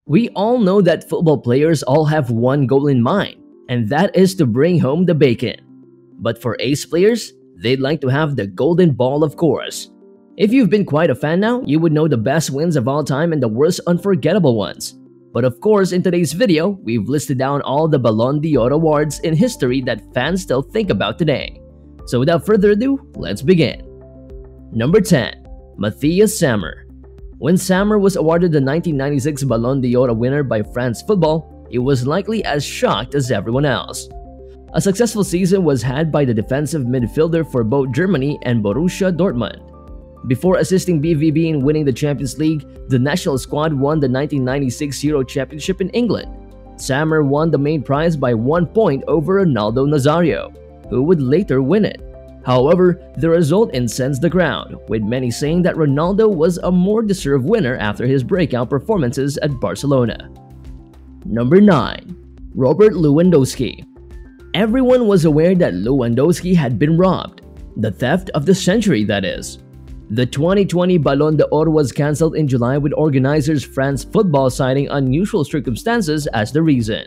We all know that football players all have one goal in mind, and that is to bring home the bacon. But for ace players, they'd like to have the golden ball, of course. If you've been quite a fan now, you would know the best wins of all time and the worst unforgettable ones. But of course, in today's video, we've listed down all the Ballon d'Or awards in history that fans still think about today. So without further ado, let's begin. Number 10. Matthias Sammer. When Sammer was awarded the 1996 Ballon d'Or winner by France Football, he was likely as shocked as everyone else. A successful season was had by the defensive midfielder for both Germany and Borussia Dortmund. Before assisting BVB in winning the Champions League, the national squad won the 1996 Euro Championship in England. Sammer won the main prize by 1 point over Ronaldo Nazario, who would later win it. However, the result incensed the crowd, with many saying that Ronaldo was a more deserved winner after his breakout performances at Barcelona. Number 9. Robert Lewandowski. Everyone was aware that Lewandowski had been robbed. The theft of the century, that is. The 2020 Ballon d'Or was cancelled in July, with organizers France Football citing unusual circumstances as the reason.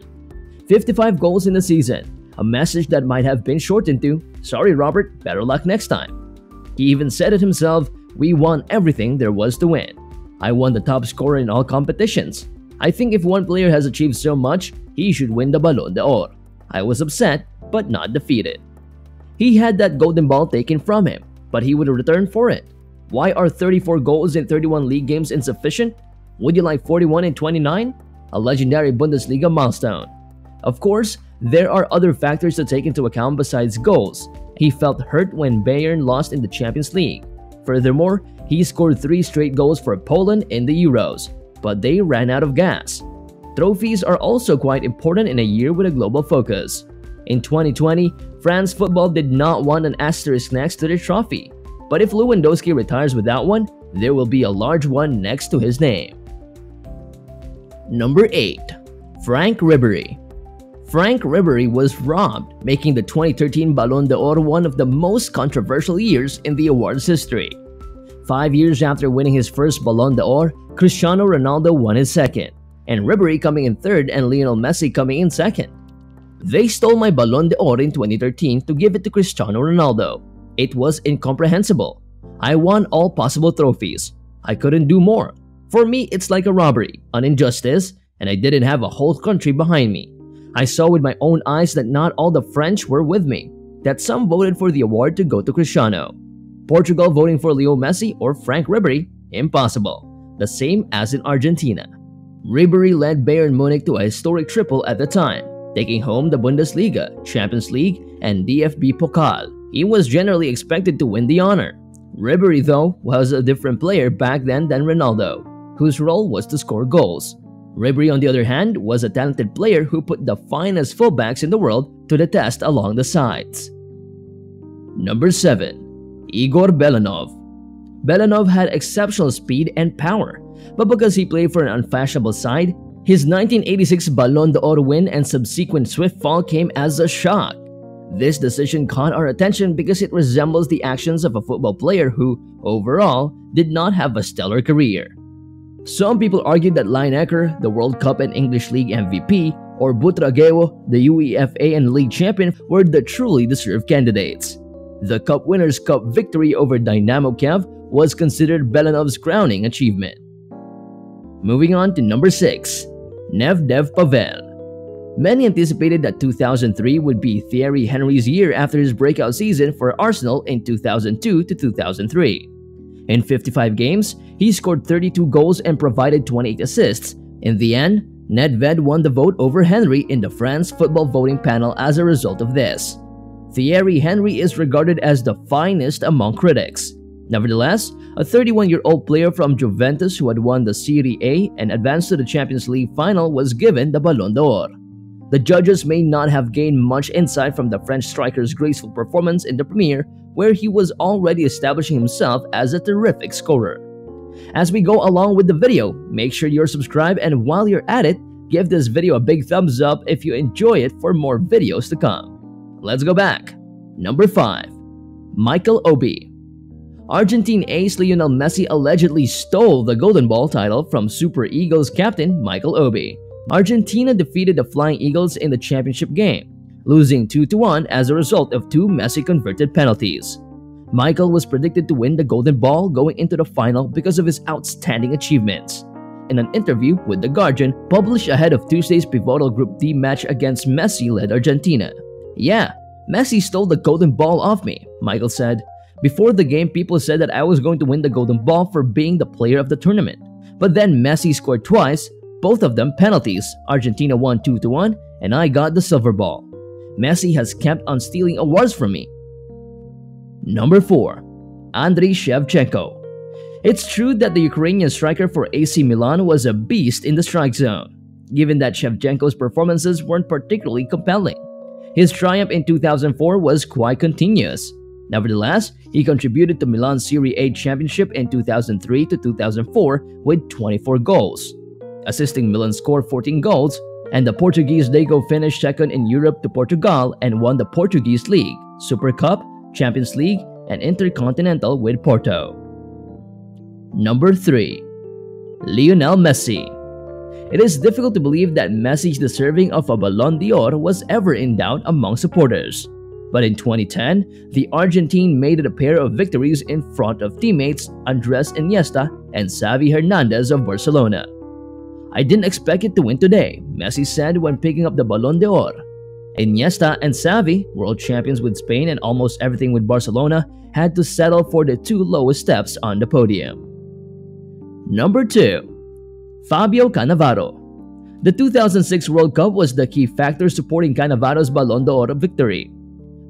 55 goals in the season. A message that might have been shortened to, "Sorry Robert, better luck next time." He even said it himself, "We won everything there was to win. I won the top scorer in all competitions. I think if one player has achieved so much, he should win the Ballon d'Or. I was upset, but not defeated." He had that golden ball taken from him, but he would return for it. Why are 34 goals in 31 league games insufficient? Would you like 41 in 29? A legendary Bundesliga milestone. Of course, there are other factors to take into account besides goals. He felt hurt when Bayern lost in the Champions League. Furthermore, he scored 3 straight goals for Poland in the Euros, but they ran out of gas. Trophies are also quite important in a year with a global focus. In 2020, France Football did not want an asterisk next to their trophy. But if Lewandowski retires without one, there will be a large one next to his name. Number 8. Franck Ribéry. Franck Ribéry was robbed, making the 2013 Ballon d'Or one of the most controversial years in the awards history. 5 years after winning his first Ballon d'Or, Cristiano Ronaldo won his second, and Ribéry coming in third and Lionel Messi coming in second. "They stole my Ballon d'Or in 2013 to give it to Cristiano Ronaldo. It was incomprehensible. I won all possible trophies. I couldn't do more. For me, it's like a robbery, an injustice, and I didn't have a whole country behind me. I saw with my own eyes that not all the French were with me, that some voted for the award to go to Cristiano. Portugal voting for Leo Messi or Franck Ribéry? Impossible. The same as in Argentina." Ribéry led Bayern Munich to a historic triple at the time, taking home the Bundesliga, Champions League, and DFB Pokal. He was generally expected to win the honor. Ribéry, though, was a different player back then than Ronaldo, whose role was to score goals. Ribéry, on the other hand, was a talented player who put the finest fullbacks in the world to the test along the sides. Number 7. Igor Belanov. Belanov had exceptional speed and power, but because he played for an unfashionable side, his 1986 Ballon d'Or win and subsequent swift fall came as a shock. This decision caught our attention because it resembles the actions of a football player who, overall, did not have a stellar career. Some people argued that Lineker, the World Cup and English League MVP, or Butragueño, the UEFA and League champion, were the truly deserved candidates. The Cup Winners' Cup victory over Dynamo Kiev was considered Belanov's crowning achievement. Moving on to number 6. Nedved Pavel. Many anticipated that 2003 would be Thierry Henry's year after his breakout season for Arsenal in 2002 to 2003. In 55 games, he scored 32 goals and provided 28 assists. In the end, Nedved won the vote over Henry in the France Football voting panel as a result of this. Thierry Henry is regarded as the finest among critics. Nevertheless, a 31-year-old player from Juventus who had won the Serie A and advanced to the Champions League final was given the Ballon d'Or. The judges may not have gained much insight from the French striker's graceful performance in the Premier, where he was already establishing himself as a terrific scorer. As we go along with the video, make sure you're subscribed, and while you're at it, give this video a big thumbs up if you enjoy it for more videos to come. Let's go back. Number 5. Michael Obi. Argentine ace Lionel Messi allegedly stole the Golden Ball title from Super Eagles captain Michael Obi. Argentina defeated the Flying Eagles in the championship game, losing 2-1 as a result of 2 Messi-converted penalties. Michael was predicted to win the Golden Ball going into the final because of his outstanding achievements. In an interview with The Guardian, published ahead of Tuesday's pivotal Group D match against Messi-led Argentina. "Yeah, Messi stole the Golden Ball off me," Michael said. "Before the game, people said that I was going to win the Golden Ball for being the player of the tournament. But then Messi scored twice, both of them penalties. Argentina won 2-1, and I got the silver ball. Messi has kept on stealing awards from me." Number 4. Andriy Shevchenko. It's true that the Ukrainian striker for AC Milan was a beast in the strike zone, given that Shevchenko's performances weren't particularly compelling. His triumph in 2004 was quite continuous. Nevertheless, he contributed to Milan's Serie A championship in 2003 to 2004 with 24 goals, assisting Milan score 14 goals, and the Portuguese Dago finished second in Europe to Portugal and won the Portuguese League, Super Cup, Champions League, and Intercontinental with Porto. Number 3. Lionel Messi. It is difficult to believe that Messi's deserving of a Ballon d'Or was ever in doubt among supporters. But in 2010, the Argentine made it a pair of victories in front of teammates Andres Iniesta and Xavi Hernandez of Barcelona. "I didn't expect it to win today," Messi said when picking up the Ballon d'Or. Iniesta and Xavi, world champions with Spain and almost everything with Barcelona, had to settle for the 2 lowest steps on the podium. Number 2. Fabio Cannavaro. The 2006 World Cup was the key factor supporting Cannavaro's Ballon d'Or victory.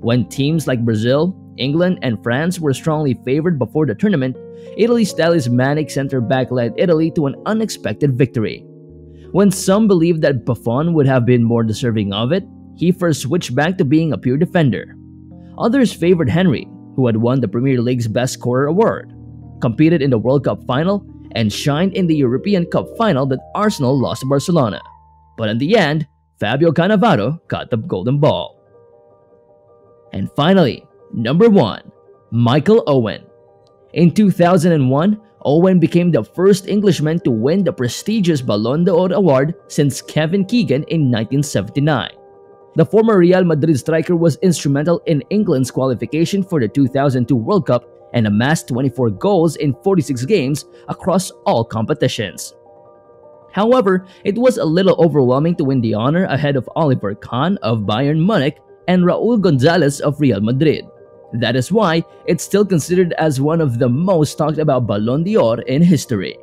When teams like Brazil, England, and France were strongly favored before the tournament, Italy's talismanic center-back led Italy to an unexpected victory. When some believed that Buffon would have been more deserving of it, he first switched back to being a pure defender. Others favored Henry, who had won the Premier League's Best Scorer award, competed in the World Cup final, and shined in the European Cup final that Arsenal lost to Barcelona. But in the end, Fabio Cannavaro got the Golden Ball. And finally, number 1. Michael Owen. In 2001, Owen became the first Englishman to win the prestigious Ballon d'Or award since Kevin Keegan in 1979. The former Real Madrid striker was instrumental in England's qualification for the 2002 World Cup and amassed 24 goals in 46 games across all competitions. However, it was a little overwhelming to win the honor ahead of Oliver Kahn of Bayern Munich and Raul Gonzalez of Real Madrid. That is why it's still considered as one of the most talked about Ballon d'Or in history.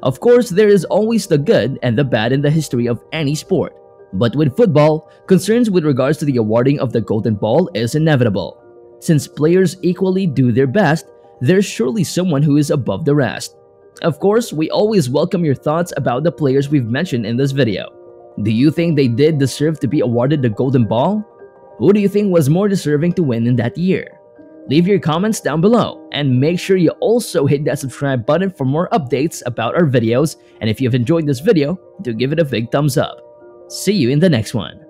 Of course, there is always the good and the bad in the history of any sport. But with football, concerns with regards to the awarding of the Golden Ball is inevitable. Since players equally do their best, there's surely someone who is above the rest. Of course, we always welcome your thoughts about the players we've mentioned in this video. Do you think they did deserve to be awarded the Golden Ball? Who do you think was more deserving to win in that year? Leave your comments down below, and make sure you also hit that subscribe button for more updates about our videos, and if you've enjoyed this video, do give it a big thumbs up. See you in the next one.